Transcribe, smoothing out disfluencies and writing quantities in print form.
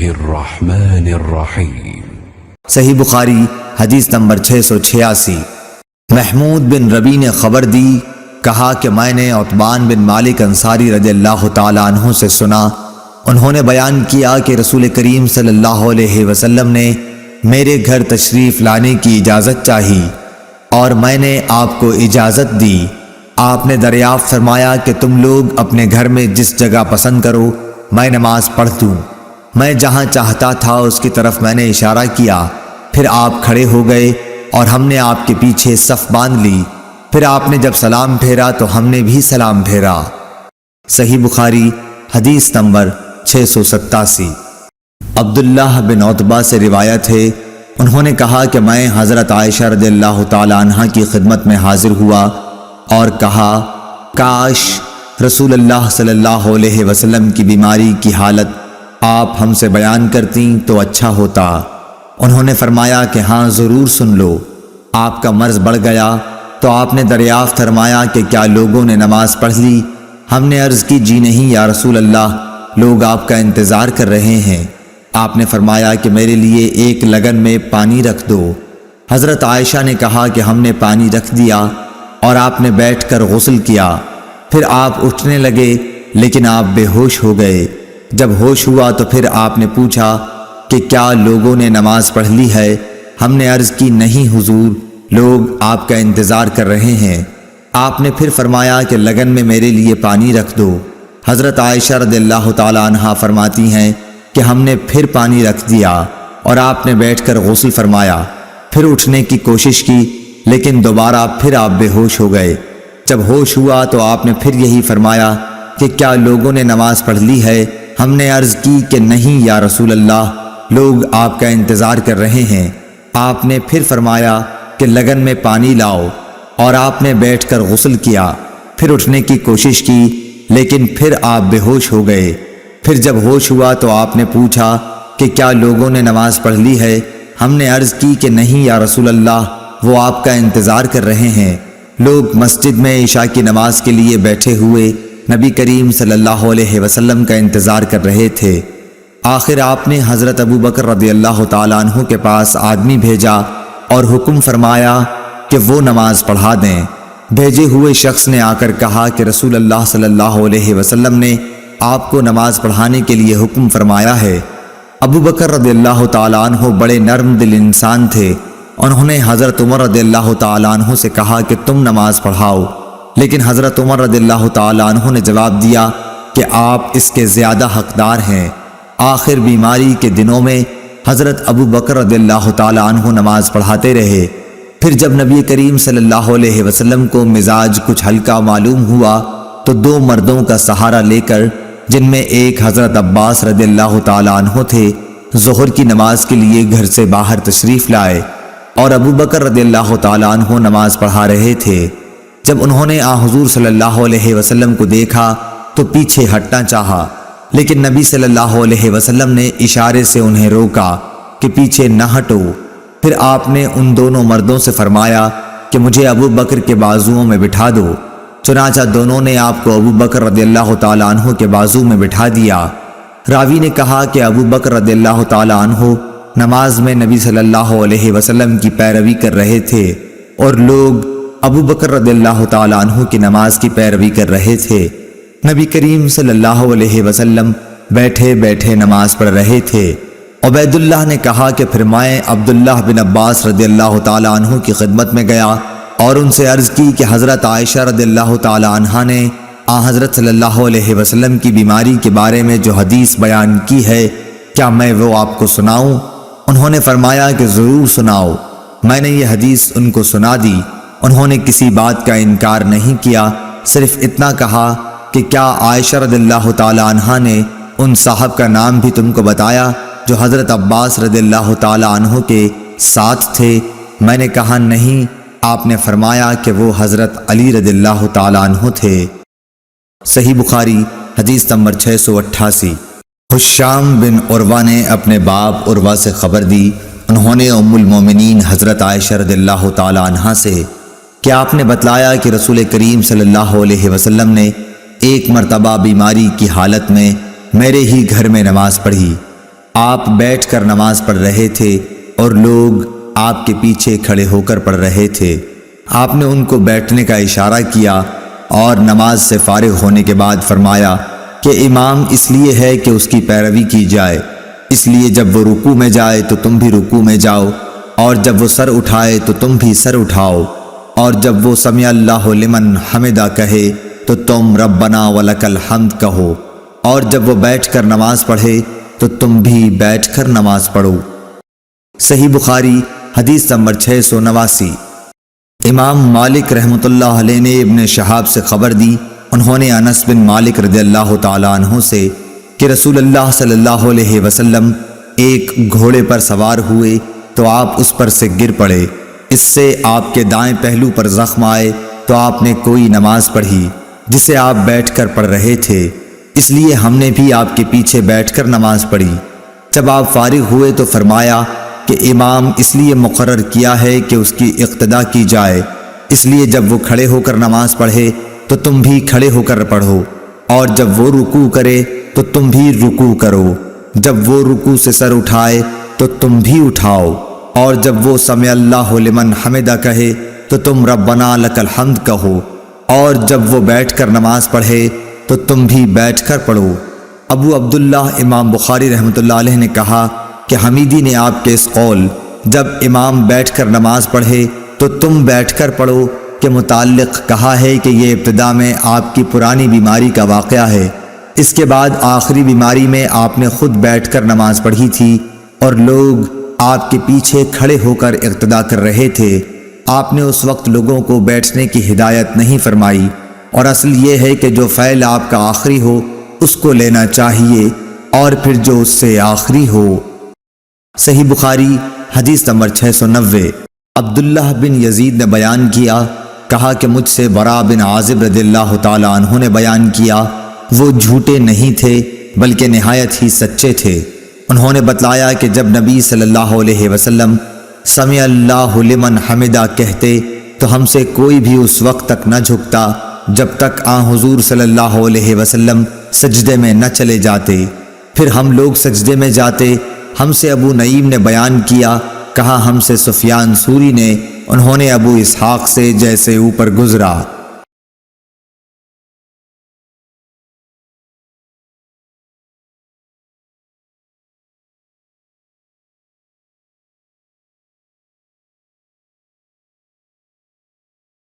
الرحمن الرحیم۔ صحیح بخاری حدیث نمبر 686۔ محمود بن ربی نے خبر دی، کہا کہ میں نے عتبان بن مالک انصاری رضی اللہ تعالیٰ عنہ سے سنا، انہوں نے بیان کیا کہ رسول کریم صلی اللہ علیہ وسلم نے میرے گھر تشریف لانے کی اجازت چاہی اور میں نے آپ کو اجازت دی۔ آپ نے دریافت فرمایا کہ تم لوگ اپنے گھر میں جس جگہ پسند کرو میں نماز پڑھ دوں۔ میں جہاں چاہتا تھا اس کی طرف میں نے اشارہ کیا، پھر آپ کھڑے ہو گئے اور ہم نے آپ کے پیچھے صف باندھ لی، پھر آپ نے جب سلام پھیرا تو ہم نے بھی سلام پھیرا۔ صحیح بخاری حدیث نمبر 687۔ عبداللہ بن عتبہ سے روایت ہے، انہوں نے کہا کہ میں حضرت عائشہ رضی اللہ تعالیٰ عنہ کی خدمت میں حاضر ہوا اور کہا کاش رسول اللہ صلی اللہ علیہ وسلم کی بیماری کی حالت آپ ہم سے بیان کرتیں تو اچھا ہوتا۔ انہوں نے فرمایا کہ ہاں ضرور سن لو۔ آپ کا مرض بڑھ گیا تو آپ نے دریافت فرمایا کہ کیا لوگوں نے نماز پڑھ لی؟ ہم نے عرض کی جی نہیں یا رسول اللہ، لوگ آپ کا انتظار کر رہے ہیں۔ آپ نے فرمایا کہ میرے لیے ایک لگن میں پانی رکھ دو۔ حضرت عائشہ نے کہا کہ ہم نے پانی رکھ دیا اور آپ نے بیٹھ کر غسل کیا، پھر آپ اٹھنے لگے لیکن آپ بے ہوش ہو گئے۔ جب ہوش ہوا تو پھر آپ نے پوچھا کہ کیا لوگوں نے نماز پڑھ لی ہے؟ ہم نے عرض کی نہیں حضور، لوگ آپ کا انتظار کر رہے ہیں۔ آپ نے پھر فرمایا کہ لگن میں میرے لیے پانی رکھ دو۔ حضرت عائشہ رضی اللہ تعالیٰ عنہا فرماتی ہیں کہ ہم نے پھر پانی رکھ دیا اور آپ نے بیٹھ کر غسل فرمایا، پھر اٹھنے کی کوشش کی لیکن دوبارہ پھر آپ بے ہوش ہو گئے۔ جب ہوش ہوا تو آپ نے پھر یہی فرمایا کہ کیا لوگوں نے نماز پڑھ لی ہے؟ ہم نے عرض کی کہ نہیں یا رسول اللہ، لوگ آپ کا انتظار کر رہے ہیں۔ آپ نے پھر فرمایا کہ لگن میں پانی لاؤ اور آپ نے بیٹھ کر غسل کیا، پھر اٹھنے کی کوشش کی لیکن پھر آپ بے ہوش ہو گئے۔ پھر جب ہوش ہوا تو آپ نے پوچھا کہ کیا لوگوں نے نماز پڑھ لی ہے؟ ہم نے عرض کی کہ نہیں یا رسول اللہ، وہ آپ کا انتظار کر رہے ہیں۔ لوگ مسجد میں عشاء کی نماز کے لیے بیٹھے ہوئے نبی کریم صلی اللہ علیہ وسلم کا انتظار کر رہے تھے۔ آخر آپ نے حضرت ابو بکر رضی اللہ تعالیٰ عنہ کے پاس آدمی بھیجا اور حکم فرمایا کہ وہ نماز پڑھا دیں۔ بھیجے ہوئے شخص نے آ کر کہا کہ رسول اللہ صلی اللہ علیہ وسلم نے آپ کو نماز پڑھانے کے لیے حکم فرمایا ہے۔ ابو بکر رضی اللہ تعالیٰ عنہ بڑے نرم دل انسان تھے، انہوں نے حضرت عمر رضی اللہ تعالیٰ عنہ سے کہا کہ تم نماز پڑھاؤ، لیکن حضرت عمر رضی اللہ تعالیٰ عنہ نے جواب دیا کہ آپ اس کے زیادہ حقدار ہیں۔ آخر بیماری کے دنوں میں حضرت ابو بکر رضی اللہ تعالیٰ عنہ نماز پڑھاتے رہے۔ پھر جب نبی کریم صلی اللہ علیہ وسلم کو مزاج کچھ ہلکا معلوم ہوا تو دو مردوں کا سہارا لے کر، جن میں ایک حضرت عباس رضی اللہ تعالیٰ عنہ تھے، ظہر کی نماز کے لیے گھر سے باہر تشریف لائے اور ابو بکر رضی اللہ تعالیٰ عنہ نماز پڑھا رہے تھے۔ جب انہوں نے حضور صلی اللہ علیہ وسلم کو دیکھا تو پیچھے ہٹنا چاہا، لیکن نبی صلی اللہ علیہ وسلم نے اشارے سے انہیں روکا کہ پیچھے نہ ہٹو۔ پھر آپ نے ان دونوں مردوں سے فرمایا کہ مجھے ابو بکر کے بازوؤں میں بٹھا دو۔ چنانچہ دونوں نے آپ کو ابو بکر رضی اللہ تعالیٰ عنہ کے بازو میں بٹھا دیا۔ راوی نے کہا کہ ابو بکر رضی اللہ تعالیٰ عنہ نماز میں نبی صلی اللہ علیہ وسلم کی پیروی کر رہے تھے اور لوگ ابو بکر رضی اللہ تعالیٰ عنہ کی نماز کی پیروی کر رہے تھے۔ نبی کریم صلی اللہ علیہ وسلم بیٹھے بیٹھے نماز پڑھ رہے تھے۔ عبید اللہ نے کہا کہ پھر میں عبداللہ بن عباس رضی اللہ تعالیٰ عنہ کی خدمت میں گیا اور ان سے عرض کی کہ حضرت عائشہ رضی اللہ تعالیٰ عنہ نے حضرت صلی اللہ علیہ وسلم کی بیماری کے بارے میں جو حدیث بیان کی ہے، کیا میں وہ آپ کو سناؤں؟ انہوں نے فرمایا کہ ضرور سناؤ۔ میں نے یہ حدیث ان کو سنا دی۔ انہوں نے کسی بات کا انکار نہیں کیا، صرف اتنا کہا کہ کیا عائشہ رضی اللہ تعالیٰ عنہ نے ان صاحب کا نام بھی تم کو بتایا جو حضرت عباس رضی اللہ تعالیٰ عنہ کے ساتھ تھے؟ میں نے کہا نہیں۔ آپ نے فرمایا کہ وہ حضرت علی رضی اللہ تعالیٰ عنہ تھے۔ صحیح بخاری حدیث نمبر 688۔ حشام بن عروہ نے اپنے باپ عروہ سے خبر دی، انہوں نے ام المومنین حضرت عائشہ رضی اللہ تعالیٰ عنہ سے کہ آپ نے بتلایا کہ رسول کریم صلی اللہ علیہ وسلم نے ایک مرتبہ بیماری کی حالت میں میرے ہی گھر میں نماز پڑھی۔ آپ بیٹھ کر نماز پڑھ رہے تھے اور لوگ آپ کے پیچھے کھڑے ہو کر پڑھ رہے تھے۔ آپ نے ان کو بیٹھنے کا اشارہ کیا اور نماز سے فارغ ہونے کے بعد فرمایا کہ امام اس لیے ہے کہ اس کی پیروی کی جائے، اس لیے جب وہ رکوع میں جائے تو تم بھی رکوع میں جاؤ، اور جب وہ سر اٹھائے تو تم بھی سر اٹھاؤ، اور جب وہ سمع اللہ لمن حمدہ کہے تو تم ربنا ولک الحمد کہو، اور جب وہ بیٹھ کر نماز پڑھے تو تم بھی بیٹھ کر نماز پڑھو۔ صحیح بخاری حدیث نمبر 689۔ امام مالک رحمۃ اللہ علیہ نے ابن شہاب سے خبر دی، انہوں نے انس بن مالک رضی اللہ تعالیٰ عنہ سے کہ رسول اللہ صلی اللہ علیہ وسلم ایک گھوڑے پر سوار ہوئے تو آپ اس پر سے گر پڑے، اس سے آپ کے دائیں پہلو پر زخم آئے تو آپ نے کوئی نماز پڑھی جسے آپ بیٹھ کر پڑھ رہے تھے، اس لیے ہم نے بھی آپ کے پیچھے بیٹھ کر نماز پڑھی۔ جب آپ فارغ ہوئے تو فرمایا کہ امام اس لیے مقرر کیا ہے کہ اس کی اقتداء کی جائے، اس لیے جب وہ کھڑے ہو کر نماز پڑھے تو تم بھی کھڑے ہو کر پڑھو، اور جب وہ رکوع کرے تو تم بھی رکوع کرو، جب وہ رکوع سے سر اٹھائے تو تم بھی اٹھاؤ، اور جب وہ سمع اللہ لمن حمدہ کہے تو تم ربنا لک الحمد کہو، اور جب وہ بیٹھ کر نماز پڑھے تو تم بھی بیٹھ کر پڑھو۔ ابو عبداللہ امام بخاری رحمۃ اللہ علیہ نے کہا کہ حمیدی نے آپ کے اس قول جب امام بیٹھ کر نماز پڑھے تو تم بیٹھ کر پڑھو کے متعلق کہا ہے کہ یہ ابتدا میں آپ کی پرانی بیماری کا واقعہ ہے، اس کے بعد آخری بیماری میں آپ نے خود بیٹھ کر نماز پڑھی تھی اور لوگ آپ کے پیچھے کھڑے ہو کر اقتداء کر رہے تھے۔ آپ نے اس وقت لوگوں کو بیٹھنے کی ہدایت نہیں فرمائی، اور اصل یہ ہے کہ جو فعل آپ کا آخری ہو اس کو لینا چاہیے، اور پھر جو اس سے آخری ہو۔ صحیح بخاری حدیث نمبر 690۔ عبداللہ بن یزید نے بیان کیا، کہا کہ مجھ سے برا بن عازب رضی اللہ تعالیٰ عنہ نے بیان کیا، وہ جھوٹے نہیں تھے بلکہ نہایت ہی سچے تھے۔ انہوں نے بتلایا کہ جب نبی صلی اللہ علیہ وسلم سمع اللہ لمن حمدہ کہتے تو ہم سے کوئی بھی اس وقت تک نہ جھکتا جب تک حضور صلی اللہ علیہ وسلم سجدے میں نہ چلے جاتے، پھر ہم لوگ سجدے میں جاتے۔ ہم سے ابو نعیم نے بیان کیا، کہا ہم سے سفیان سوری نے، انہوں نے ابو اسحاق سے جیسے اوپر گزرا۔